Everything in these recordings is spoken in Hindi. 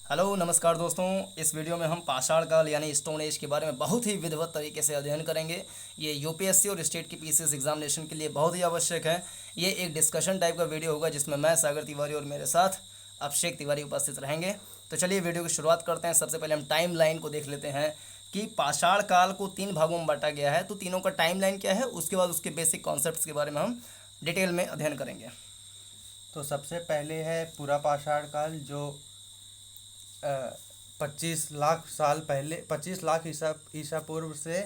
हेलो नमस्कार दोस्तों। इस वीडियो में हम पाषाण काल यानी स्टोन एज के बारे में बहुत ही विधिवत तरीके से अध्ययन करेंगे। ये यूपीएससी और स्टेट की पीसीएस एग्जामिनेशन के लिए बहुत ही आवश्यक है। ये एक डिस्कशन टाइप का वीडियो होगा जिसमें मैं सागर तिवारी और मेरे साथ अभिषेक तिवारी उपस्थित रहेंगे। तो चलिए वीडियो की शुरुआत करते हैं। सबसे पहले हम टाइम लाइन को देख लेते हैं कि पाषाण काल को 3 भागों में बांटा गया है। तो तीनों का टाइम लाइन क्या है, उसके बाद उसके बेसिक कॉन्सेप्ट्स के बारे में हम डिटेल में अध्ययन करेंगे। तो सबसे पहले है पूरा पाषाण काल जो 25 लाख साल पहले 25 लाख ईसा पूर्व से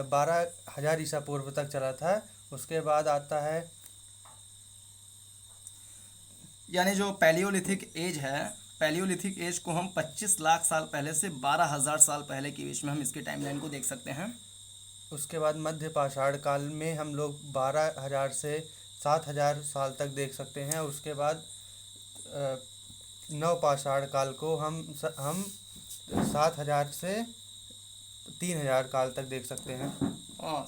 12,000 ईसा पूर्व तक चला था। उसके बाद आता है यानी जो पैलियोलिथिक एज है, पैलियोलिथिक एज को हम 25 लाख साल पहले से 12,000 साल पहले के बीच में हम इसकी टाइमलाइन को देख सकते हैं। उसके बाद मध्य पाषाण काल में हम लोग 12,000 से 7,000 साल तक देख सकते हैं। उसके बाद नव पाषाण काल को हम 7,000 से 3,000 काल तक देख सकते हैं। और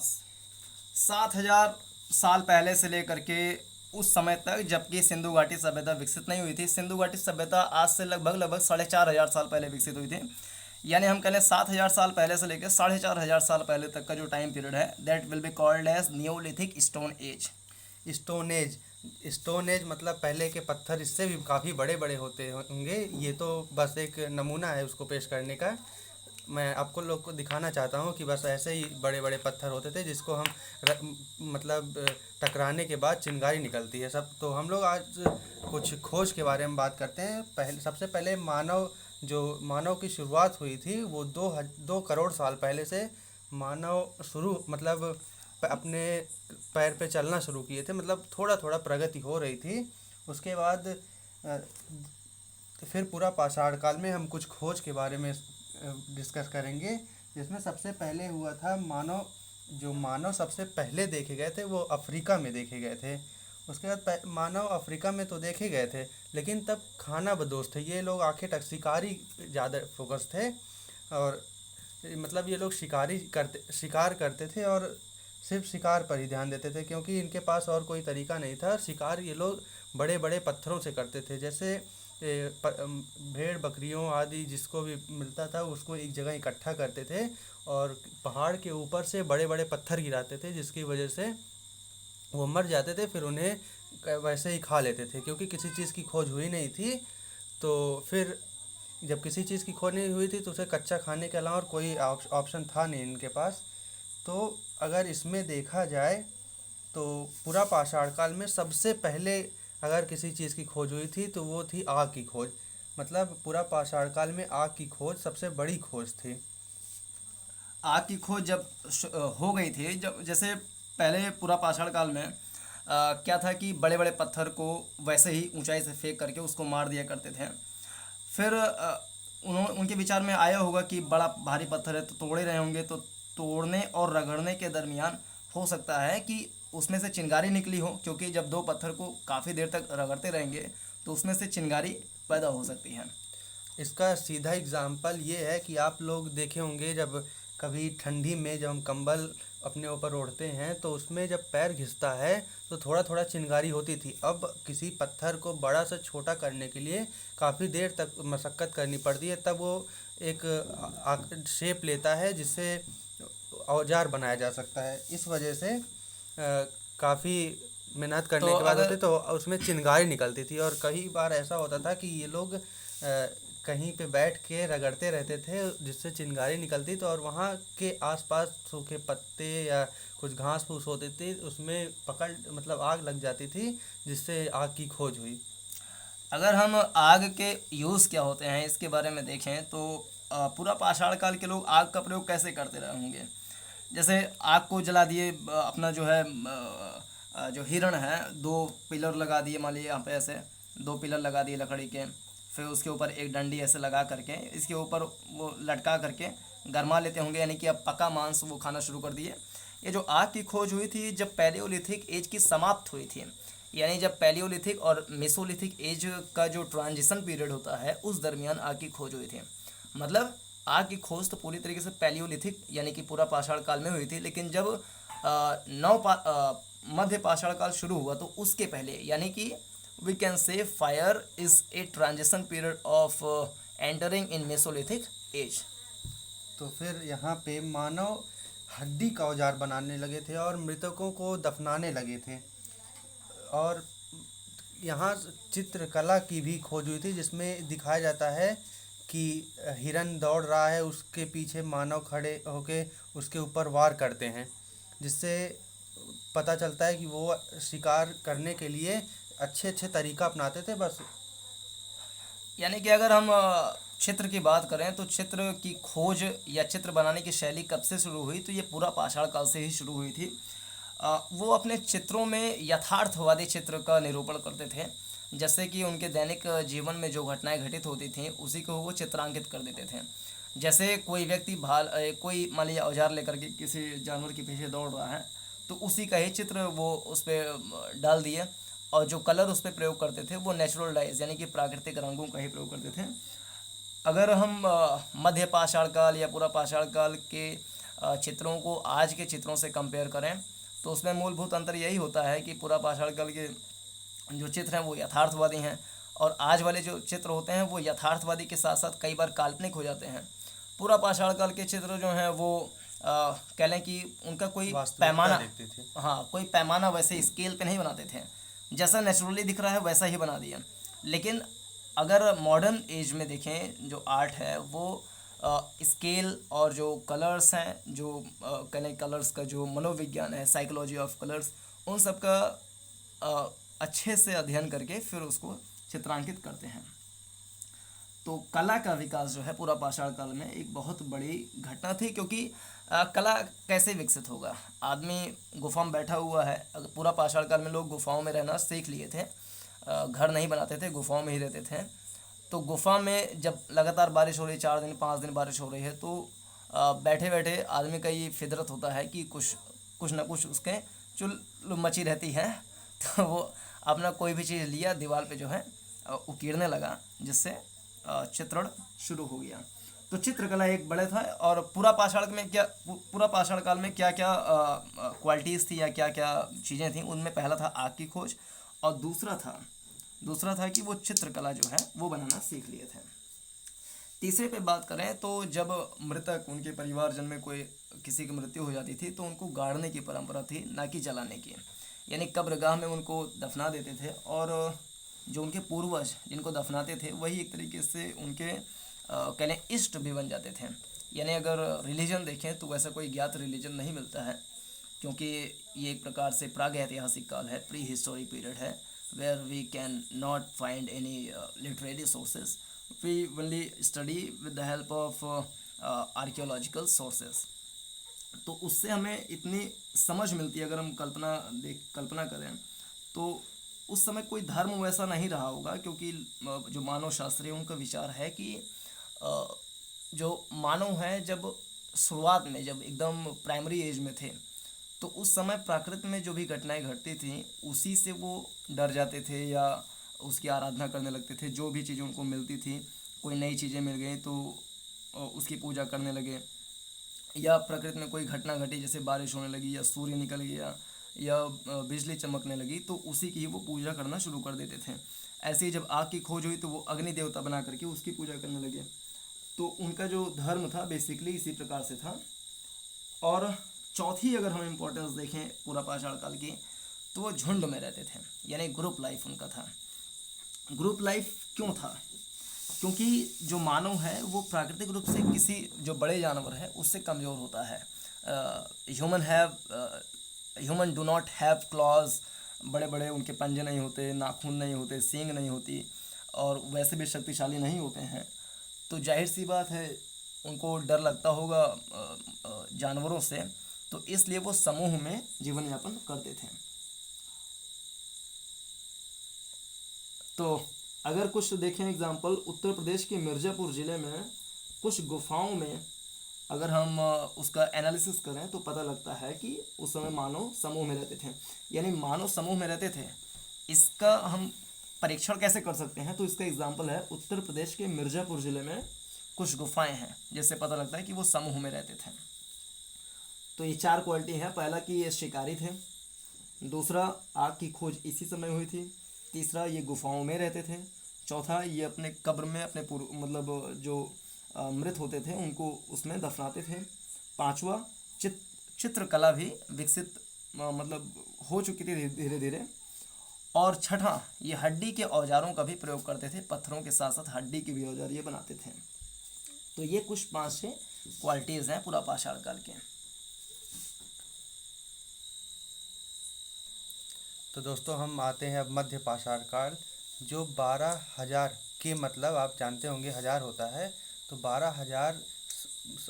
7,000 साल पहले से लेकर के उस समय तक जबकि सिंधु घाटी सभ्यता विकसित नहीं हुई थी। सिंधु घाटी सभ्यता आज से लगभग 4,500 साल पहले विकसित हुई थी। यानी हम कह लें 7,000 साल पहले से लेकर 4,500 साल पहले तक का जो टाइम पीरियड है, that will be called as neolithic stone age. Stone age stone age मतलब पहले के पत्थर इससे भी काफ़ी बड़े बड़े होते होंगे। ये तो बस एक नमूना है उसको पेश करने का। मैं आपको लोग को दिखाना चाहता हूँ कि बस ऐसे ही बड़े बड़े पत्थर होते थे जिसको हम मतलब टकराने के बाद चिंगारी निकलती है सब। तो हम लोग आज कुछ खोज के बारे में बात करते हैं। सबसे पहले मानव की शुरुआत हुई थी वो 2 करोड़ साल पहले से मानव शुरू मतलब अपने पैर पे चलना शुरू किए थे। मतलब थोड़ा थोड़ा प्रगति हो रही थी। उसके बाद फिर पूरा पाषाण काल में हम कुछ खोज के बारे में डिस्कस करेंगे। जिसमें सबसे पहले हुआ था मानव सबसे पहले देखे गए थे वो अफ्रीका में देखे गए थे। उसके बाद मानव अफ्रीका में तो देखे गए थे लेकिन तब खाना बदोश थे ये लोग। आखिर तक शिकारी ज़्यादा फोकस थे और मतलब ये लोग शिकार करते थे और सिर्फ शिकार पर ही ध्यान देते थे क्योंकि इनके पास और कोई तरीका नहीं था। शिकार ये लोग बड़े बड़े पत्थरों से करते थे। जैसे भेड़ बकरियों आदि जिसको भी मिलता था उसको एक जगह इकट्ठा करते थे और पहाड़ के ऊपर से बड़े बड़े पत्थर गिराते थे जिसकी वजह से वो मर जाते थे। फिर उन्हें वैसे ही खा लेते थे क्योंकि किसी चीज़ की खोज हुई नहीं थी। तो फिर जब किसी चीज़ की खोज नहीं हुई थी तो उसे कच्चा खाने के अलावा और कोई ऑप्शन था नहीं इनके पास। तो अगर इसमें देखा जाए तो पूरा पाषाण काल में सबसे पहले अगर किसी चीज़ की खोज हुई थी तो वो थी आग की खोज। मतलब पूरा पाषाण काल में आग की खोज सबसे बड़ी खोज थी। आग की खोज जब हो गई थी, जब जैसे पहले पूरा पाषाण काल में क्या था कि बड़े बड़े पत्थर को वैसे ही ऊंचाई से फेंक करके उसको मार दिया करते थे। फिर उनके विचार में आया होगा कि बड़ा भारी पत्थर है तो तोड़े रहे होंगे, तो तोड़ने और रगड़ने के दरमियान हो सकता है कि उसमें से चिंगारी निकली हो, क्योंकि जब दो पत्थर को काफ़ी देर तक रगड़ते रहेंगे तो उसमें से चिंगारी पैदा हो सकती है। इसका सीधा एग्जाम्पल ये है कि आप लोग देखे होंगे जब कभी ठंडी में जब हम कंबल अपने ऊपर ओढ़ते हैं तो उसमें जब पैर घिसता है तो थोड़ा थोड़ा चिंगारी होती थी। अब किसी पत्थर को बड़ा से छोटा करने के लिए काफ़ी देर तक मशक्क़त करनी पड़ती है तब वो एक शेप लेता है जिससे औजार बनाया जा सकता है। इस वजह से काफ़ी मेहनत तो करने के बाद अगर होते तो उसमें चिंगारी निकलती थी। और कई बार ऐसा होता था कि ये लोग कहीं पे बैठ के रगड़ते रहते थे जिससे चिंगारी निकलती। तो और वहाँ के आसपास सूखे पत्ते या कुछ घास फूस होते थे उसमें पकड़ मतलब आग लग जाती थी जिससे आग की खोज हुई। अगर हम आग के यूज़ क्या होते हैं इसके बारे में देखें तो पूरा पाषाण काल के लोग आग का प्रयोग कैसे करते रहे होंगे। जैसे आग को जला दिए, अपना जो है जो हिरण है, 2 पिलर लगा दिए, मान लीजिए यहाँ पे ऐसे 2 पिलर लगा दिए लकड़ी के। फिर उसके ऊपर एक डंडी ऐसे लगा करके इसके ऊपर वो लटका करके गरमा लेते होंगे, यानी कि अब पका मांस वो खाना शुरू कर दिए। ये जो आग की खोज हुई थी जब पैलियोलिथिक एज की समाप्त हुई थी, यानी जब पैलियोलिथिक और मेसोलिथिक एज का जो ट्रांजिशन पीरियड होता है उस दरमियान आग की खोज हुई थी। मतलब आग की खोज तो पूरी तरीके से पैलियोलिथिक यानी कि पूरा पाषाण काल में हुई थी, लेकिन जब मध्य पाषाण काल शुरू हुआ तो उसके पहले, यानी कि we can say fire is a transition period of entering in mesolithic age. तो फिर यहाँ पे मानव हड्डी का औजार बनाने लगे थे और मृतकों को दफनाने लगे थे। और यहाँ चित्रकला की भी खोज हुई थी, जिसमें दिखाया जाता है कि हिरन दौड़ रहा है, उसके पीछे मानव खड़े होके उसके ऊपर वार करते हैं, जिससे पता चलता है कि वो शिकार करने के लिए अच्छे अच्छे तरीका अपनाते थे। बस यानी कि अगर हम चित्र की बात करें तो चित्र की खोज या चित्र बनाने की शैली कब से शुरू हुई, तो ये पूरा पाषाण काल से ही शुरू हुई थी। वो अपने चित्रों में यथार्थवादी चित्र का निरूपण करते थे, जैसे कि उनके दैनिक जीवन में जो घटनाएं घटित होती थीं उसी को वो चित्रांकित कर देते थे। जैसे कोई व्यक्ति कोई मान लीजिए औजार लेकर के किसी जानवर के पीछे दौड़ रहा है, तो उसी का ही चित्र वो उस पर डाल दिए, और जो कलर उस पर प्रयोग करते थे वो नेचुरल डाइज यानी कि प्राकृतिक रंगों का ही प्रयोग करते थे। अगर हम मध्य पाषाण काल या पूरा पाषाण काल के चित्रों को आज के चित्रों से कंपेयर करें, तो उसमें मूलभूत अंतर यही होता है कि पूरा पाषाण काल के जो चित्र हैं वो यथार्थवादी हैं, और आज वाले जो चित्र होते हैं वो यथार्थवादी के साथ साथ कई बार काल्पनिक हो जाते हैं। पूरा पाषाण काल के चित्र जो हैं वो कह लें कि उनका कोई वास्तविकता पैमाना, देखते थे। हाँ, कोई पैमाना वैसे स्केल पे नहीं बनाते थे, जैसा नेचुरली दिख रहा है वैसा ही बना दिया। लेकिन अगर मॉडर्न एज में देखें, जो आर्ट है वो स्केल और जो कलर्स हैं, जो कनेक्ट कलर्स का जो मनोविज्ञान है, साइकोलॉजी ऑफ कलर्स, उन सब का अच्छे से अध्ययन करके फिर उसको चित्रांकित करते हैं। तो कला का विकास जो है पूरा पाषाण काल में एक बहुत बड़ी घटना थी, क्योंकि कला कैसे विकसित होगा। आदमी गुफा में बैठा हुआ है, अगर पूरा पाषाण काल में लोग गुफाओं में रहना सीख लिए थे, घर नहीं बनाते थे, गुफाओं में ही रहते थे। तो गुफा में जब लगातार बारिश हो रही, 4 दिन 5 दिन बारिश हो रही है, तो बैठे बैठे आदमी का ये फितरत होता है कि कुछ ना कुछ उसके चुल मची रहती है। तो वो अपना कोई भी चीज़ लिया, दीवार पे जो है उकीरने लगा, जिससे चित्रण शुरू हो गया। तो चित्रकला एक बड़े था। और पूरा पाषाण में पूरा पाषाण काल में क्या क्या क्वालिटीज़ थी या क्या क्या चीज़ें थी, उनमें पहला था आग की खोज, और दूसरा था कि वो चित्रकला जो है वो बनाना सीख लिए थे। तीसरे पे बात करें तो जब मृतक, उनके परिवारजन में कोई किसी की मृत्यु हो जाती थी तो उनको गाड़ने की परंपरा थी, ना कि जलाने की। यानी कब्रगाह में उनको दफना देते थे, और जो उनके पूर्वज जिनको दफनाते थे वही एक तरीके से उनके कह लें इष्ट भी बन जाते थे। यानी अगर रिलीजन देखें तो वैसा कोई ज्ञात रिलीजन नहीं मिलता है, क्योंकि ये एक प्रकार से प्राग ऐतिहासिक काल है, प्री हिस्टोरिक पीरियड है, where we can not find any literary sources, we only study with the help of archaeological sources. तो उससे हमें इतनी समझ मिलती है, अगर हम कल्पना करें तो उस समय कोई धर्म वैसा नहीं रहा होगा, क्योंकि जो मानव शास्त्री उनका विचार है कि जो मानव है जब शुरुआत में, जब एकदम प्राइमरी एज में थे, तो उस समय प्रकृति में जो भी घटनाएं घटती थी उसी से वो डर जाते थे या उसकी आराधना करने लगते थे। जो भी चीज़ें उनको मिलती थी, कोई नई चीज़ें मिल गई तो उसकी पूजा करने लगे, या प्रकृति में कोई घटना घटी, जैसे बारिश होने लगी या सूर्य निकल गया या बिजली चमकने लगी, तो उसी की ही वो पूजा करना शुरू कर देते थे। ऐसे ही जब आग की खोज हुई तो वो अग्नि देवता बना करके उसकी पूजा करने लगे। तो उनका जो धर्म था बेसिकली इसी प्रकार से था। और चौथी अगर हम इम्पोर्टेंस देखें पूरा पाषाण काल की, तो वो झुंड में रहते थे, यानी ग्रुप लाइफ उनका था। ग्रुप लाइफ क्यों था? क्योंकि जो मानव है वो प्राकृतिक रूप से किसी जो बड़े जानवर है उससे कमज़ोर होता है। Human do not have clause, बड़े बड़े उनके पंजे नहीं होते, नाखून नहीं होते, सींग नहीं होती, और वैसे भी शक्तिशाली नहीं होते हैं। तो जाहिर सी बात है उनको डर लगता होगा जानवरों से, तो इसलिए वो समूह में जीवन यापन करते थे। तो अगर कुछ देखें एग्जाम्पल, उत्तर प्रदेश के मिर्ज़ापुर ज़िले में कुछ गुफाओं में अगर हम उसका एनालिसिस करें तो पता लगता है कि उस समय मानव समूह में रहते थे, यानी मानव समूह में रहते थे। इसका हम परीक्षण कैसे कर सकते हैं? तो इसका एग्जाम्पल है उत्तर प्रदेश के मिर्ज़ापुर ज़िले में कुछ गुफाएं हैं, जिससे पता लगता है कि वो समूह में रहते थे। तो ये 4 क्वालिटी हैं। पहला कि ये शिकारी थे, दूसरा आग की खोज इसी समय हुई थी, तीसरा ये गुफाओं में रहते थे, चौथा, ये अपने कब्र में अपने मतलब जो मृत होते थे उनको उसमें दफनाते थे। पांचवा, चित्रकला भी विकसित मतलब हो चुकी थी धीरे धीरे। और छठा, ये हड्डी के औजारों का भी प्रयोग करते थे, पत्थरों के साथ साथ हड्डी के भी औजार ये बनाते थे। तो ये कुछ 5-6 क्वालिटीज़ हैं पूरा पाषाण काल के। तो दोस्तों हम आते हैं अब मध्य पाषाण काल, जो 12,000 के मतलब आप जानते होंगे हजार होता है, तो 12,000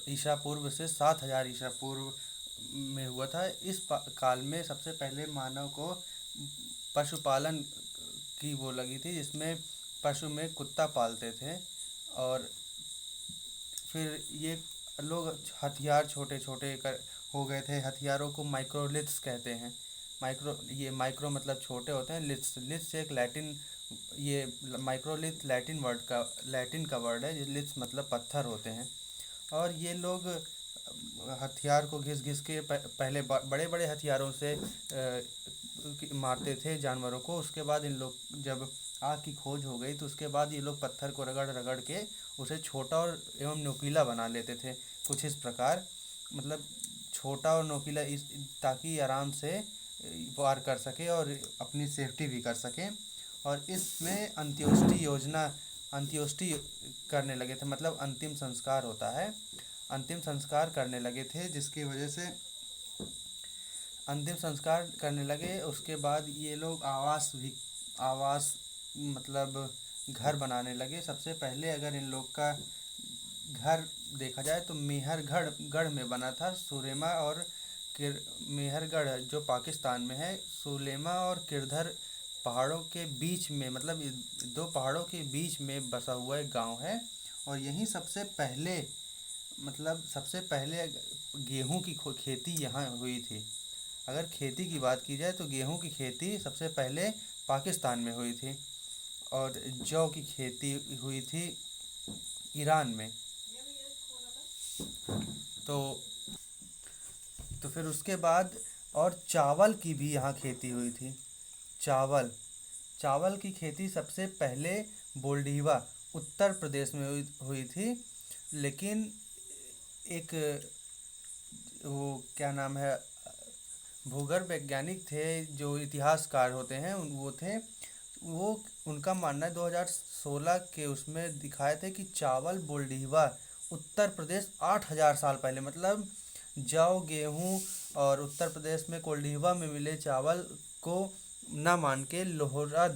ईसा पूर्व से 7,000 ईसा पूर्व में हुआ था। इस काल में सबसे पहले मानव को पशुपालन की वो लगी थी, जिसमें पशु में कुत्ता पालते थे। और फिर ये लोग हथियार छोटे छोटे कर हो गए थे। हथियारों को माइक्रोलिथ्स कहते हैं। माइक्रो मतलब छोटे होते हैं। लिथ्स एक लैटिन, ये माइक्रोलिथ लैटिन का वर्ड है। लिथ्स मतलब पत्थर होते हैं। और ये लोग हथियार को घिस घिस के पहले बड़े बड़े हथियारों से मारते थे जानवरों को। उसके बाद इन लोग जब आग की खोज हो गई तो उसके बाद ये लोग पत्थर को रगड़ रगड़ के उसे छोटा और एवं नुकीला बना लेते थे। कुछ इस प्रकार, मतलब छोटा और नुकीला, इस ताकि आराम से वार कर सके और अपनी सेफ्टी भी कर सकें। और इसमें अंत्योष्टि करने लगे थे, मतलब अंतिम संस्कार होता है। अंतिम संस्कार करने लगे थे, जिसकी वजह से अंतिम संस्कार करने लगे। उसके बाद ये लोग आवास मतलब घर बनाने लगे। सबसे पहले अगर इन लोग का घर देखा जाए तो मेहरगढ़ गढ़ में बना था। सुलेमा और मेहरगढ़ जो पाकिस्तान में है, सुलेमा और किरधर पहाड़ों के बीच में, मतलब दो पहाड़ों के बीच में बसा हुआ एक गांव है। और यहीं सबसे पहले गेहूं की खेती यहाँ हुई थी। अगर खेती की बात की जाए तो गेहूं की खेती सबसे पहले पाकिस्तान में हुई थी। और जौ की खेती हुई थी ईरान में। तो फिर उसके बाद और चावल की भी यहाँ खेती हुई थी। चावल की खेती सबसे पहले बोल्डीवा उत्तर प्रदेश में हुई थी। लेकिन एक वो क्या नाम है, भूगर्भ वैज्ञानिक थे जो इतिहासकार होते हैं, वो उनका मानना है 2016 के उसमें दिखाए थे कि चावल बोल्डीवा उत्तर प्रदेश 8,000 साल पहले, मतलब जौ गेहूं और उत्तर प्रदेश में कोल्डीवा में मिले चावल को ना मान के लोहरा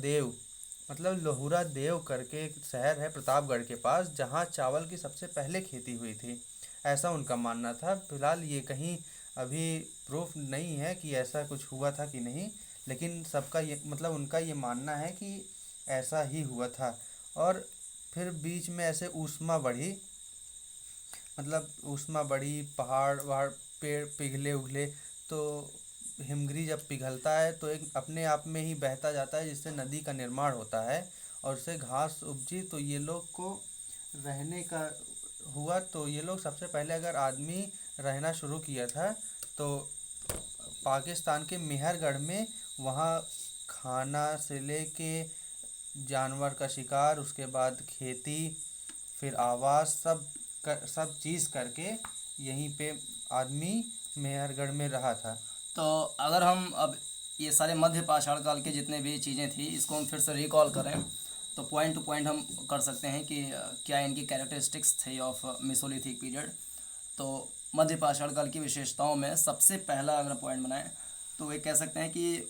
देव करके एक शहर है प्रतापगढ़ के पास, जहां चावल की सबसे पहले खेती हुई थी, ऐसा उनका मानना था। फिलहाल ये कहीं अभी प्रूफ नहीं है कि ऐसा कुछ हुआ था कि नहीं, लेकिन सबका ये मतलब उनका ये मानना है कि ऐसा ही हुआ था। और फिर बीच में ऐसे ऊष्मा बढ़ी, पहाड़ वहाड़ पेड़ पिघले उगले, तो हिमगिरी जब पिघलता है तो एक अपने आप में ही बहता जाता है, जिससे नदी का निर्माण होता है और उससे घास उपजी। तो ये लोग को रहने का हुआ। तो ये लोग सबसे पहले अगर आदमी रहना शुरू किया था तो पाकिस्तान के मेहरगढ़ में, वहाँ खाना से लेके जानवर का शिकार, उसके बाद खेती, फिर आवास, सब चीज़ करके यहीं पे आदमी मेहरगढ़ में रहा था। तो अगर हम अब ये सारे मध्य पाषाण काल के जितने भी चीज़ें थी इसको हम फिर से रिकॉल करें तो पॉइंट टू पॉइंट हम कर सकते हैं कि क्या इनकी कैरेक्टरिस्टिक्स थे ऑफ मेसोलिथिक पीरियड। तो मध्य पाषाण काल की विशेषताओं में सबसे पहला अगर पॉइंट बनाएं तो ये कह सकते हैं कि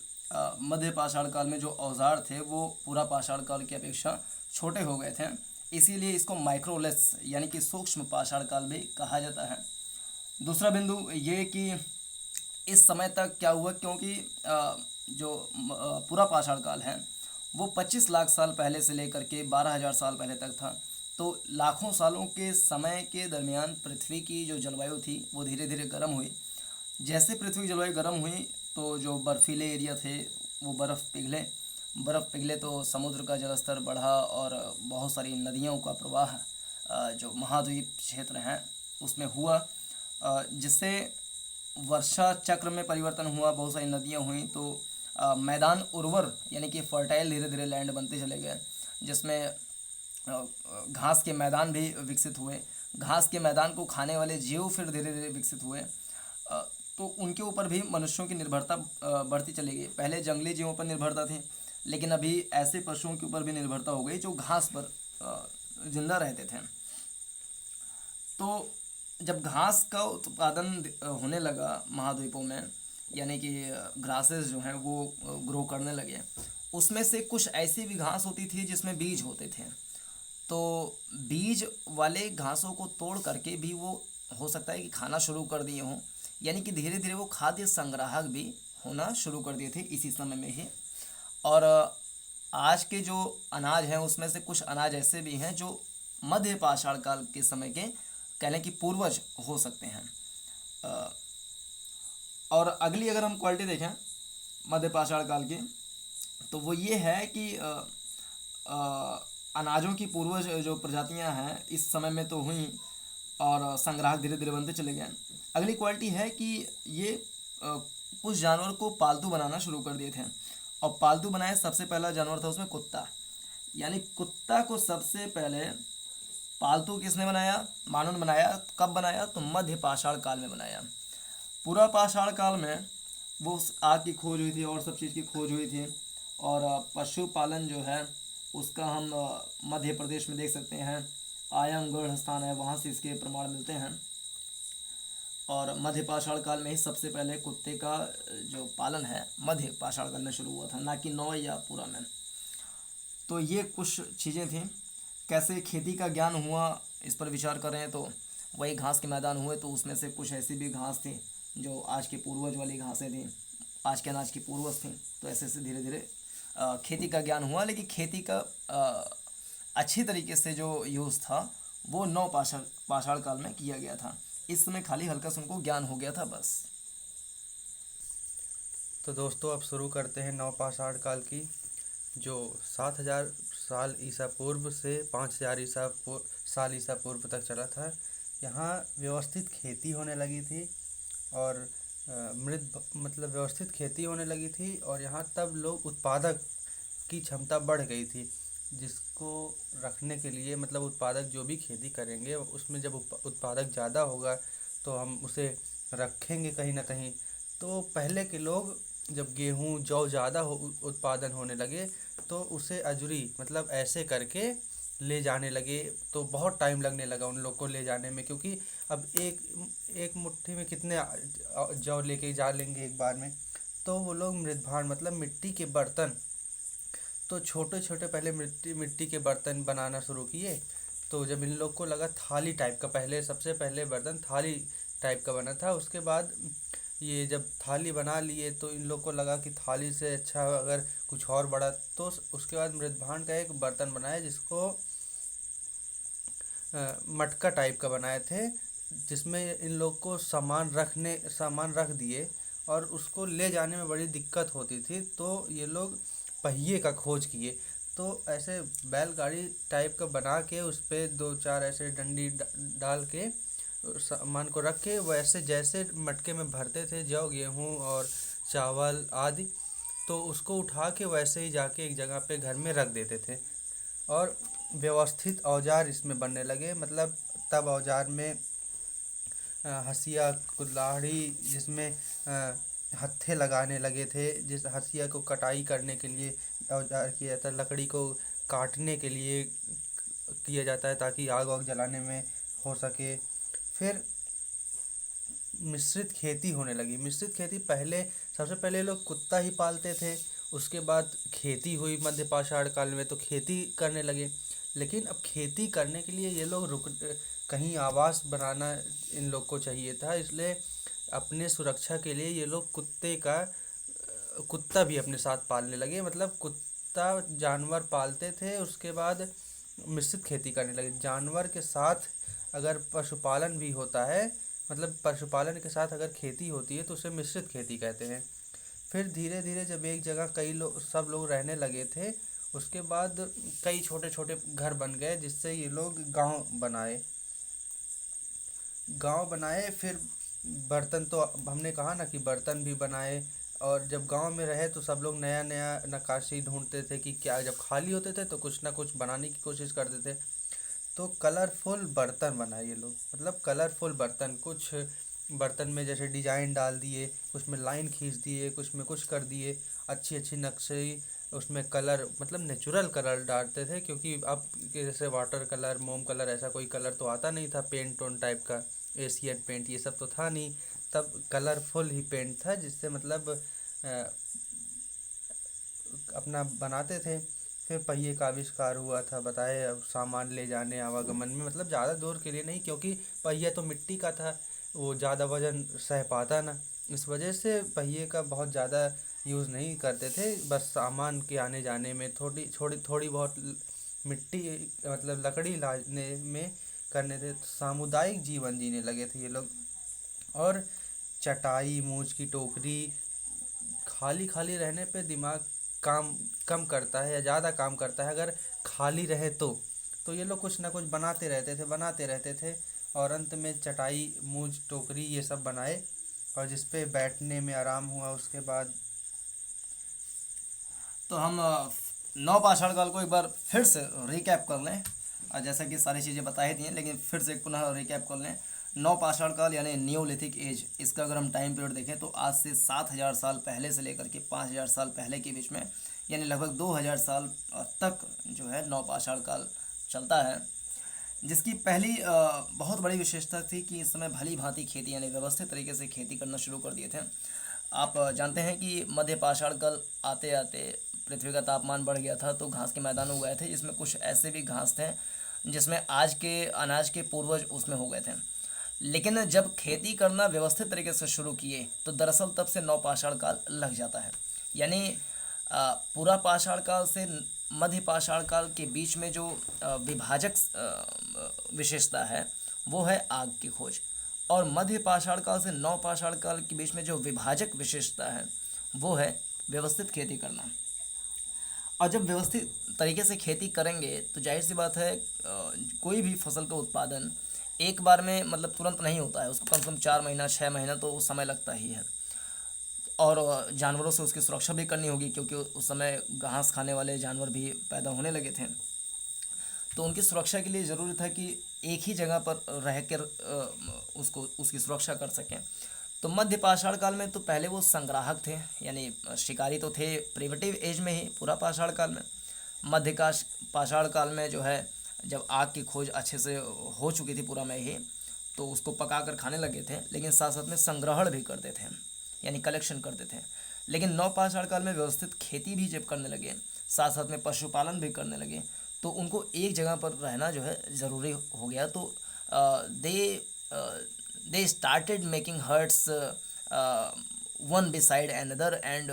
मध्य पाषाण काल में जो औजार थे वो पूरा पाषाण काल की अपेक्षा छोटे हो गए थे, इसीलिए इसको माइक्रोलिथ्स यानी कि सूक्ष्म पाषाण काल भी कहा जाता है। दूसरा बिंदु ये कि इस समय तक क्या हुआ, क्योंकि जो पूरा पाषाण काल है वो 25 लाख साल पहले से लेकर के 12,000 साल पहले तक था। तो लाखों सालों के समय के दरमियान पृथ्वी की जो जलवायु थी वो धीरे धीरे गर्म हुई। जैसे पृथ्वी की जलवायु गर्म हुई तो जो बर्फीले एरिया थे वो बर्फ़ पिघले तो समुद्र का जलस्तर बढ़ा और बहुत सारी नदियों का प्रवाह जो महाद्वीप क्षेत्र हैं उसमें हुआ, जिससे वर्षा चक्र में परिवर्तन हुआ, बहुत सारी नदियाँ हुई। तो मैदान उर्वर यानी कि फर्टाइल धीरे धीरे लैंड बनते चले गए। जिसमें घास के मैदान भी विकसित हुए। घास के मैदान को खाने वाले जीव फिर धीरे धीरे विकसित हुए। तो उनके ऊपर भी मनुष्यों की निर्भरता बढ़ती चली गई। पहले जंगली जीवों पर निर्भरता थी, लेकिन अभी ऐसे पशुओं के ऊपर भी निर्भरता हो गई जो घास पर जिंदा रहते थे। तो जब घास का उत्पादन होने लगा महाद्वीपों में, यानी कि ग्रासेस जो हैं वो ग्रो करने लगे, उसमें से कुछ ऐसी भी घास होती थी जिसमें बीज होते थे। तो बीज वाले घासों को तोड़ करके भी वो हो सकता है कि खाना शुरू कर दिए हों, यानी कि धीरे धीरे वो खाद्य संग्राहक भी होना शुरू कर दिए थे इसी समय में ही। और आज के जो अनाज हैं उसमें से कुछ अनाज ऐसे भी हैं जो मध्य पाषाण काल के समय के कह लें कि पूर्वज हो सकते हैं। अ, और अगली अगर हम क्वालिटी देखें मध्य पाषाण काल की, तो वो ये है कि अनाजों की पूर्वज जो प्रजातियां हैं इस समय में तो हुई, और संग्राहक धीरे धीरे बनते चले गए। अगली क्वालिटी है कि ये कुछ जानवर को पालतू बनाना शुरू कर दिए थे, और पालतू बनाए सबसे पहला जानवर था उसमें कुत्ता। यानी कुत्ता को सबसे पहले पालतू किसने बनाया, मानव ने बनाया। कब बनाया, तो मध्य पाषाण काल में बनाया। पूरा पाषाण काल में वो आग की खोज हुई थी और सब चीज़ की खोज हुई थी। और पशुपालन जो है उसका हम मध्य प्रदेश में देख सकते हैं, आयमगढ़ स्थान है, वहाँ से इसके प्रमाण मिलते हैं। और मध्य पाषाण काल में ही सबसे पहले कुत्ते का जो पालन है मध्य पाषाण काल में शुरू हुआ था, ना कि नौ या पूरा में। तो ये कुछ चीज़ें थीं। कैसे खेती का ज्ञान हुआ इस पर विचार करें तो वही घास के मैदान हुए, तो उसमें से कुछ ऐसी भी घास थी जो आज के पूर्वज वाली घासें थीं, आज के अनाज की पूर्वज थीं। तो ऐसे ऐसे धीरे धीरे खेती का ज्ञान हुआ, लेकिन खेती का अच्छी तरीके से जो यूज़ था वो नौ पाषाण काल में किया गया था। इस समय खाली हल्का सा उनको ज्ञान हो गया था बस। तो दोस्तों अब शुरू करते हैं नवपाषाण काल की, जो 7,000 साल ईसा पूर्व से 5,000 साल ईसा पूर्व तक चला था। यहाँ व्यवस्थित खेती होने लगी थी और मतलब व्यवस्थित खेती होने लगी थी, और यहाँ तब लोग उत्पादक की क्षमता बढ़ गई थी, जिसको रखने के लिए मतलब उत्पादक जो भी खेती करेंगे उसमें जब उत्पादक ज़्यादा होगा तो हम उसे रखेंगे कहीं ना कहीं। तो पहले के लोग जब गेहूँ जौ ज़्यादा उत्पादन होने लगे तो उसे अजूरी मतलब ऐसे करके ले जाने लगे। तो बहुत टाइम लगने लगा उन लोग को ले जाने में, क्योंकि अब एक एक मुट्ठी में कितने जौ लेके जा लेंगे एक बार में। तो वो लोग मृदभांड मतलब मिट्टी के बर्तन, तो छोटे छोटे पहले मिट्टी के बर्तन बनाना शुरू किए। तो जब इन लोग को लगा थाली टाइप का, पहले सबसे पहले बर्तन थाली टाइप का बना था, उसके बाद ये जब थाली बना लिए तो इन लोग को लगा कि थाली से अच्छा अगर कुछ और बड़ा, तो उसके बाद मृदभांड का एक बर्तन बनाया जिसको मटका टाइप का बनाए थे, जिसमें इन लोग को सामान रख दिए और उसको ले जाने में बड़ी दिक्कत होती थी। तो ये लोग पहिए का खोज किए। तो ऐसे बैलगाड़ी टाइप का बना के उस पर 2-4 ऐसे डंडी डाल के सामान को रख के वैसे जैसे मटके में भरते थे जौ गेहूँ और चावल आदि, तो उसको उठा के वैसे ही जाके एक जगह पे घर में रख देते थे। और व्यवस्थित औजार इसमें बनने लगे, मतलब तब औजार में हंसिया कुल्हाड़ी, जिसमें हत्थे लगाने लगे थे, जिस हंसिया को कटाई करने के लिए औजार किया जाता है, लकड़ी को काटने के लिए किया जाता है ताकि आग वाग जलाने में हो सके। फिर मिश्रित खेती होने लगी। मिश्रित खेती पहले सबसे पहले लोग कुत्ता ही पालते थे, उसके बाद खेती हुई मध्य पाषाण काल में तो खेती करने लगे। लेकिन अब खेती करने के लिए ये लोग कहीं आवास बनाना इन लोग को चाहिए था, इसलिए अपने सुरक्षा के लिए ये लोग कुत्ता भी अपने साथ पालने लगे। मतलब कुत्ता जानवर पालते थे, उसके बाद मिश्रित खेती करने लगे। जानवर के साथ अगर पशुपालन भी होता है, मतलब पशुपालन के साथ अगर खेती होती है तो उसे मिश्रित खेती कहते हैं। फिर धीरे धीरे जब एक जगह सब लोग रहने लगे थे, उसके बाद कई छोटे छोटे घर बन गए, जिससे ये लोग गांव बनाए। फिर बर्तन तो हमने कहा ना कि बर्तन भी बनाए, और जब गांव में रहे तो सब लोग नया नया नक्काशी ढूंढते थे कि क्या, जब खाली होते थे तो कुछ ना कुछ बनाने की कोशिश करते थे। तो कलरफुल बर्तन बनाए ये लोग, मतलब कलरफुल बर्तन, कुछ बर्तन में जैसे डिजाइन डाल दिए, कुछ में लाइन खींच दिए, कुछ में कुछ कर दिए, अच्छी अच्छी नक्शे, उसमें कलर मतलब नेचुरल कलर डालते थे, क्योंकि अब के जैसे वाटर कलर, मोम कलर, ऐसा कोई कलर तो आता नहीं था, पेंट टोन टाइप का, एशियन पेंट ये सब तो था नहीं। तब कलरफुल ही पेंट था, जिससे मतलब अपना बनाते थे। फिर पहिए का आविष्कार हुआ था, बताए, अब सामान ले जाने आवागमन में, मतलब ज़्यादा दूर के लिए नहीं, क्योंकि पहिया तो मिट्टी का था, वो ज़्यादा वजन सह पाता ना, इस वजह से पहिए का बहुत ज़्यादा यूज़ नहीं करते थे। बस सामान के आने जाने में थोड़ी बहुत मिट्टी, मतलब लकड़ी लाने में करने थे। सामुदायिक जीवन जीने लगे थे ये लोग। और चटाई, मूंज की टोकरी, खाली खाली रहने पे दिमाग काम कम करता है या ज़्यादा काम करता है अगर खाली रहे तो ये लोग कुछ ना कुछ बनाते रहते थे। और अंत में चटाई, मूंज, टोकरी ये सब बनाए, और जिस पे बैठने में आराम हुआ उसके बाद। तो हम नौ पाषाण काल को एक बार फिर से रिकैप कर लें। जैसा कि सारी चीज़ें बता ही दी हैं, लेकिन फिर से एक पुनः रिकैप कर लें। नौ पाषाण काल यानी न्योलिथिक एज, इसका अगर हम टाइम पीरियड देखें तो आज से 7,000 साल पहले से लेकर के 5,000 साल पहले के बीच में, यानी लगभग 2,000 साल तक जो है नौ पाषाण काल चलता है। जिसकी पहली बहुत बड़ी विशेषता थी कि इस समय भली भांति खेती यानी व्यवस्थित तरीके से खेती करना शुरू कर दिए थे। आप जानते हैं कि मध्य पाषाण काल आते आते पृथ्वी का तापमान बढ़ गया था, तो घास के मैदान हो गए थे, जिसमें कुछ ऐसे भी घास थे जिसमें आज के अनाज के पूर्वज उसमें हो गए थे। लेकिन जब खेती करना व्यवस्थित तरीके से शुरू किए तो दरअसल तब से नौ पाषाण काल लग जाता है। यानी पूरा पाषाण काल से मध्य पाषाण काल के बीच में जो विभाजक विशेषता है वो है आग की खोज, और मध्य पाषाण काल से नौ पाषाण काल के बीच में जो विभाजक विशेषता है वो है व्यवस्थित खेती करना। और जब व्यवस्थित तरीके से खेती करेंगे तो जाहिर सी बात है कोई भी फसल का उत्पादन एक बार में मतलब तुरंत नहीं होता है, उसको कम से कम 4 महीना 6 महीना तो समय लगता ही है। और जानवरों से उसकी सुरक्षा भी करनी होगी, क्योंकि उस समय घास खाने वाले जानवर भी पैदा होने लगे थे, तो उनकी सुरक्षा के लिए ज़रूरी था कि एक ही जगह पर रह कर उसको उसकी सुरक्षा कर सकें। तो मध्य पाषाण काल में तो पहले वो संग्राहक थे, यानी शिकारी तो थे प्रिमिटिव एज में ही पूरा पाषाण काल में। मध्य का पाषाण काल में जो है जब आग की खोज अच्छे से हो चुकी थी पूरा में ही, तो उसको पका कर खाने लगे थे, लेकिन साथ साथ में संग्रहण भी करते थे, यानी कलेक्शन करते थे। लेकिन नौ पाषाण काल में व्यवस्थित खेती भी जब करने लगे, साथ साथ में पशुपालन भी करने लगे, तो उनको एक जगह पर रहना जो है ज़रूरी हो गया। तो they started making huts one beside another, and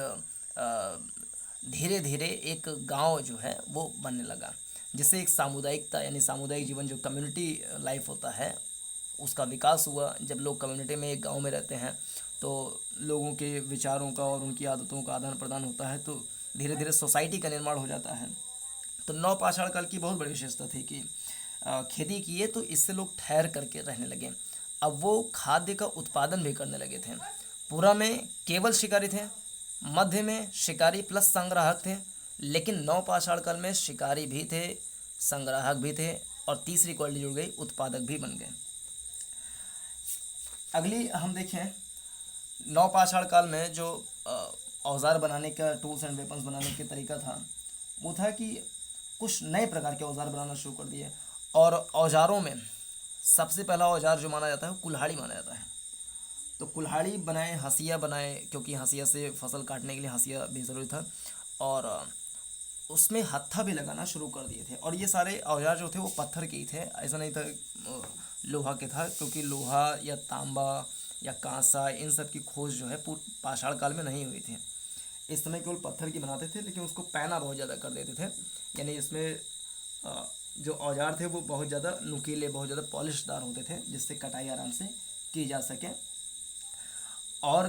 धीरे धीरे एक गांव जो है वो बनने लगा, जिससे एक सामुदायिकता यानी सामुदायिक जीवन जो कम्युनिटी लाइफ होता है उसका विकास हुआ। जब लोग कम्युनिटी में एक गांव में रहते हैं तो लोगों के विचारों का और उनकी आदतों का आदान प्रदान होता है, तो धीरे धीरे सोसाइटी का निर्माण हो जाता है। तो नौ पाषाण काल की बहुत बड़ी विशेषता थी कि खेती किए तो इससे लोग ठहर करके रहने लगे। अब वो खाद्य का उत्पादन भी करने लगे थे। पूरा में केवल शिकारी थे, मध्य में शिकारी प्लस संग्राहक थे, लेकिन नौ पाषाण काल में शिकारी भी थे, संग्राहक भी थे, और तीसरी क्वालिटी जुड़ गई, उत्पादक भी बन गए। अगली हम देखें, नौ पाषाण काल में जो औजार बनाने का, टूल्स एंड वेपन्स बनाने का तरीका था वो था कि कुछ नए प्रकार के औजार बनाना शुरू कर दिए। और औजारों में सबसे पहला औजार जो माना जाता है वो कुल्हाड़ी माना जाता है। तो कुल्हाड़ी बनाए, हंसिया बनाए, क्योंकि हंसिया से फसल काटने के लिए हंसिया भी ज़रूरी था, और उसमें हत्था भी लगाना शुरू कर दिए थे। और ये सारे औजार जो थे वो पत्थर के ही थे, ऐसा नहीं था लोहा के था, क्योंकि लोहा या तांबा या कांसा इन सब की खोज जो है पाषाण काल में नहीं हुई थी। इस समय केवल पत्थर की बनाते थे, लेकिन उसको पैना बहुत ज़्यादा कर देते थे, यानी इसमें जो औजार थे वो बहुत ज़्यादा नुकीले, बहुत ज़्यादा पॉलिशदार होते थे, जिससे कटाई आराम से की जा सके। और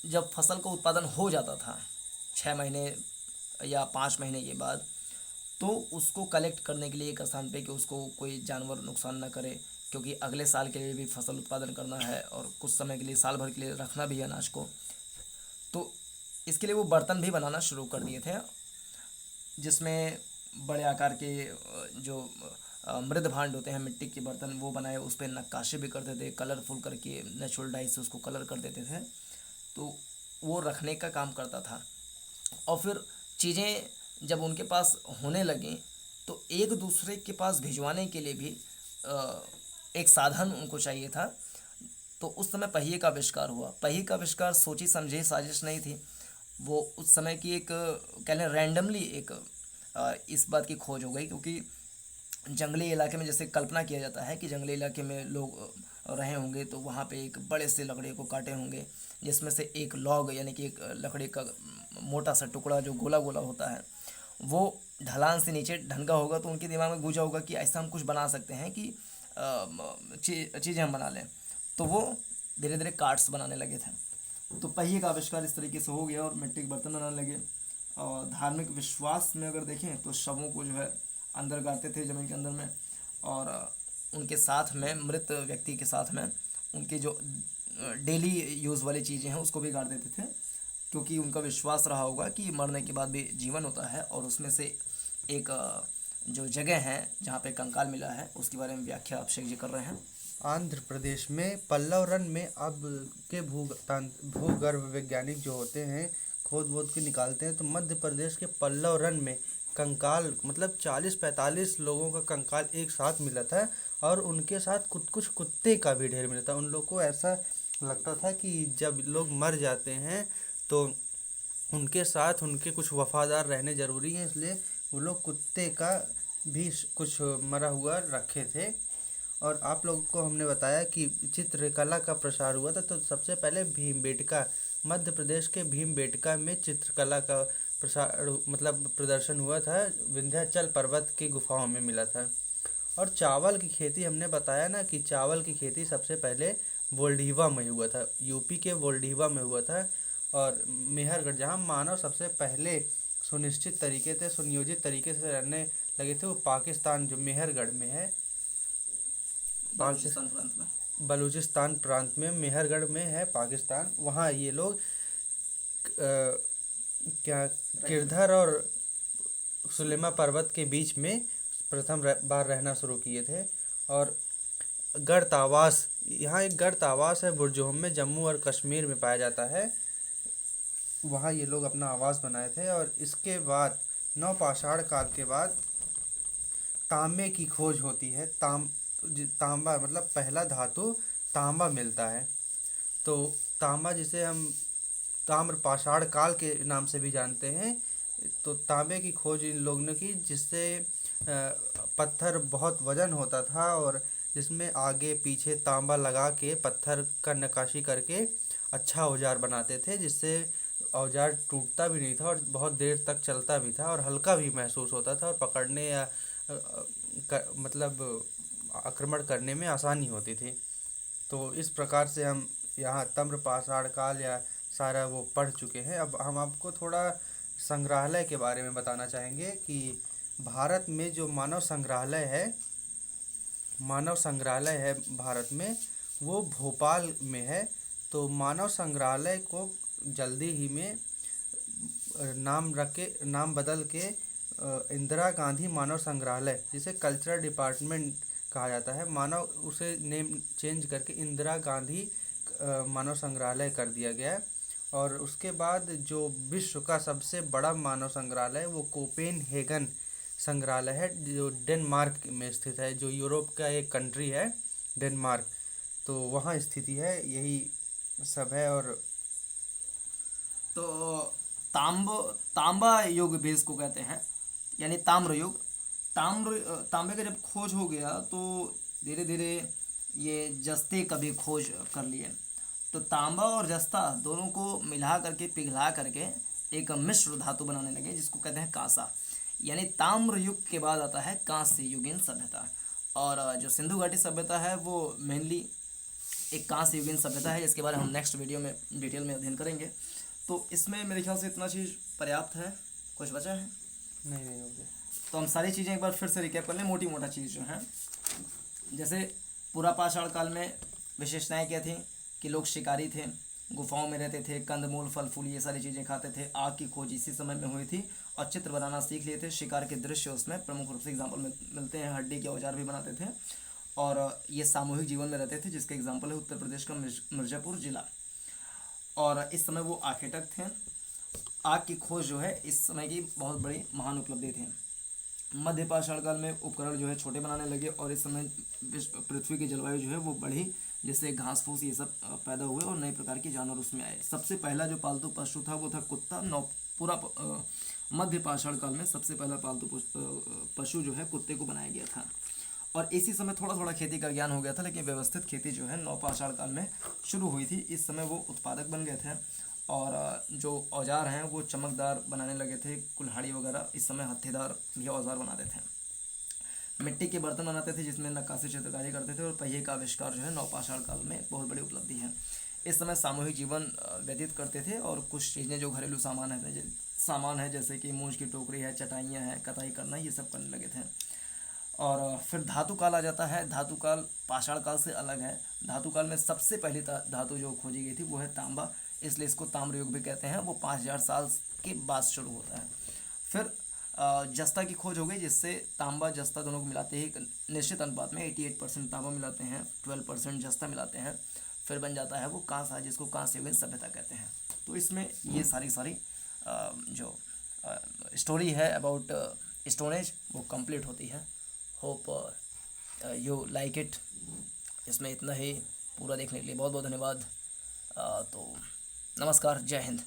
जब फसल का उत्पादन हो जाता था 6 महीने या 5 महीने के बाद, तो उसको कलेक्ट करने के लिए एक स्थान पे कि उसको कोई जानवर नुकसान ना करे, क्योंकि अगले साल के लिए भी फसल उत्पादन करना है और कुछ समय के लिए, साल भर के लिए रखना भी है अनाज को। तो इसके लिए वो बर्तन भी बनाना शुरू कर दिए थे, जिसमें बड़े आकार के जो मृद भांड होते हैं, मिट्टी के बर्तन, वो बनाए, उस पर नक्काशी भी करते थे, कलरफुल करके नेचुरल डाई से उसको कलर कर देते थे। तो वो रखने का काम करता था। और फिर चीज़ें जब उनके पास होने लगीं तो एक दूसरे के पास भिजवाने के लिए भी एक साधन उनको चाहिए था। तो उस समय पहिए का आविष्कार हुआ। पहिए का आविष्कार सोची समझी साजिश नहीं थी, वो उस समय की एक कह लें रैंडमली एक इस बात की खोज हो गई, क्योंकि जंगली इलाके में जैसे कल्पना किया जाता है कि जंगली इलाके में लोग रहे होंगे, तो वहाँ पे एक बड़े से लकड़ी को काटे होंगे, जिसमें से एक लॉग यानी कि एक लकड़ी का मोटा सा टुकड़ा जो गोला गोला होता है वो ढलान से नीचे ढंगा होगा। तो उनके दिमाग में गूंजा होगा कि ऐसा हम कुछ बना सकते हैं कि चीज़ें हम बना लें। तो वो धीरे धीरे कार्ड्स बनाने लगे थे। तो पहिए का आविष्कार इस तरीके से हो गया और मिट्टी के बर्तन बनाने लगे। और धार्मिक विश्वास में अगर देखें तो शवों को जो है अंदर गाड़ते थे ज़मीन के अंदर में, और उनके साथ में मृत व्यक्ति के साथ में उनके जो डेली यूज़ वाली चीज़ें हैं उसको भी गाड़ देते थे, क्योंकि उनका विश्वास रहा होगा कि मरने के बाद भी जीवन होता है। और उसमें से एक जो जगह है जहाँ पे कंकाल मिला है उसके बारे में व्याख्या अभिषेक जी कर रहे हैं। आंध्र प्रदेश में पल्लवरन में अब के भूगर्भ वैज्ञानिक जो होते हैं खोद वोद के निकालते हैं, तो मध्य प्रदेश के पल्लवरन में कंकाल मतलब 40-45 लोगों का कंकाल एक साथ मिला था, और उनके साथ कुछ कुत्ते का भी ढेर मिला था। उन लोग को ऐसा लगता था कि जब लोग मर जाते हैं तो उनके साथ उनके कुछ वफादार रहने ज़रूरी है, इसलिए वो लोग कुत्ते का भी कुछ मरा हुआ रखे थे। और आप लोगों को हमने बताया कि चित्रकला का प्रसार हुआ था, तो सबसे पहले भीमबेटका, मध्य प्रदेश के भीमबेटका में चित्रकला का प्रसार मतलब प्रदर्शन हुआ था, विंध्याचल पर्वत की गुफाओं में मिला था। और चावल की खेती हमने बताया ना कि चावल की खेती सबसे पहले वोल्डीवा में हुआ था, यूपी के वोल्डीवा में हुआ था। और मेहरगढ़ जहाँ मानव सबसे पहले सुनियोजित तरीके से रहने लगे थे, वो पाकिस्तान जो मेहरगढ़ में है, बलूचिस्तान प्रांत में। बलूचिस्तान प्रांत में मेहरगढ़ में है पाकिस्तान। वहाँ ये लोग क्या किरधर और सुलेमा पर्वत के बीच में प्रथम बार रहना शुरू किए थे। और गर्तावास, यहाँ एक गर्तावास है बुरजोहम में, जम्मू और कश्मीर में पाया जाता है, वहाँ ये लोग अपना आवास बनाए थे। और इसके बाद नवपाषाण काल के बाद तांबे की खोज होती है। तांबा मतलब पहला धातु तांबा मिलता है। तो तांबा जिसे हम ताम्रपाषाण काल के नाम से भी जानते हैं, तो तांबे की खोज इन लोगों ने की, जिससे पत्थर बहुत वजन होता था और जिसमें आगे पीछे तांबा लगा के पत्थर का नक्काशी करके अच्छा औजार बनाते थे, जिससे औजार टूटता भी नहीं था और बहुत देर तक चलता भी था और हल्का भी महसूस होता था, और पकड़ने या मतलब आक्रमण करने में आसानी होती थी। तो इस प्रकार से हम यहाँ ताम्रपाषाण काल या सारा वो पढ़ चुके हैं। अब हम आपको थोड़ा संग्रहालय के बारे में बताना चाहेंगे कि भारत में जो मानव संग्रहालय है भारत में, वो भोपाल में है। तो मानव संग्रहालय को जल्दी ही में नाम बदल के इंदिरा गांधी मानव संग्रहालय, जिसे कल्चरल डिपार्टमेंट कहा जाता है, उसे नेम चेंज करके इंदिरा गांधी मानव संग्रहालय कर दिया गया है। और उसके बाद जो विश्व का सबसे बड़ा मानव संग्रहालय है वो कोपेनहेगन संग्रहालय है, जो डेनमार्क में स्थित है, जो यूरोप का एक कंट्री है डेनमार्क, तो वहाँ स्थिति है। यही सब है। और तो तांबा युग भी इसको कहते हैं, यानी ताम्र युग। तांबे का जब खोज हो गया तो धीरे धीरे ये जस्ते का भी खोज कर लिए। तो तांबा और जस्ता दोनों को मिला करके पिघला करके एक मिश्र धातु बनाने लगे, जिसको कहते हैं कांसा। यानी ताम्र युग के बाद आता है कांस्य युगीन सभ्यता। और जो सिंधु घाटी सभ्यता है वो मेनली एक कांस्य युगीन सभ्यता है, जिसके बारे में हम नेक्स्ट वीडियो में डिटेल में अध्ययन करेंगे। तो इसमें मेरे ख्याल से इतना चीज़ पर्याप्त है। कुछ बचा है? नहीं हो गया। तो हम सारी चीज़ें एक बार फिर से रिकैप कर लें, मोटी मोटा चीज़ जो है। जैसे पुरापाषाण काल में विशेषताएं क्या थी कि लोग शिकारी थे, गुफाओं में रहते थे, कंदमूल फल फूल ये सारी चीज़ें खाते थे। आग की खोज इसी समय में हुई थी और चित्र बनाना सीख लिए थे। शिकार के दृश्य उसमें प्रमुख रूप से एग्जाम्पल मिलते हैं। हड्डी के औजार भी बनाते थे और ये सामूहिक जीवन में रहते थे, जिसके एग्जाम्पल है उत्तर प्रदेश का मिर्ज़ापुर जिला। और इस समय वो आखेटक थे। आग की खोज जो है इस समय की बहुत बड़ी महान उपलब्धि थी। मध्य पाषाण काल में उपकरण जो है छोटे बनाने लगे और इस समय पृथ्वी की जलवायु जो है वो बढ़ी, जिससे घास फूस ये सब पैदा हुए और नए प्रकार के जानवर उसमें आए। सबसे पहला जो पालतू पशु था वो था कुत्ता। मध्य पाषाण काल में सबसे पहला पालतू पशु जो है कुत्ते को बनाया गया था। और इसी समय थोड़ा थोड़ा खेती का ज्ञान हो गया था, लेकिन व्यवस्थित खेती जो है नवपाषाण काल में शुरू हुई थी। इस समय वो उत्पादक बन गए थे और जो औजार हैं वो चमकदार बनाने लगे थे, कुल्हाड़ी वगैरह। इस समय हत्थेदार भी औजार बनाते थे। मिट्टी के बर्तन बनाते थे जिसमें नक्काशी चित्रकारी करते थे और पहिए का आविष्कार जो है नवपाषाण काल में बहुत बड़ी उपलब्धि है। इस समय सामूहिक जीवन व्यतीत करते थे और कुछ चीज़ें जो घरेलू सामान है जैसे कि मूंज की टोकरी है, चटाइयाँ हैं, कताई करना, ये सब करने लगे थे। और फिर धातु काल आ जाता है। धातु काल पाषाण काल से अलग है। धातु काल में सबसे पहली धातु जो खोजी गई थी वो है तांबा, इसलिए इसको ताम्र युग भी कहते हैं। वो 5000 साल के बाद शुरू होता है। फिर जस्ता की खोज हो गई, जिससे तांबा जस्ता दोनों को मिलाते ही एक निश्चित अनुपात में 88% तांबा मिलाते हैं, 12% जस्ता मिलाते हैं, फिर बन जाता है वो कांसा, जिसको कांस्य युगीन सभ्यता कहते हैं। तो इसमें ये सारी जो स्टोरी है अबाउट स्टोन एज वो कंप्लीट होती है। Hope you like it. इसमें इतना ही। पूरा देखने के लिए बहुत बहुत धन्यवाद। तो नमस्कार, जय हिंद।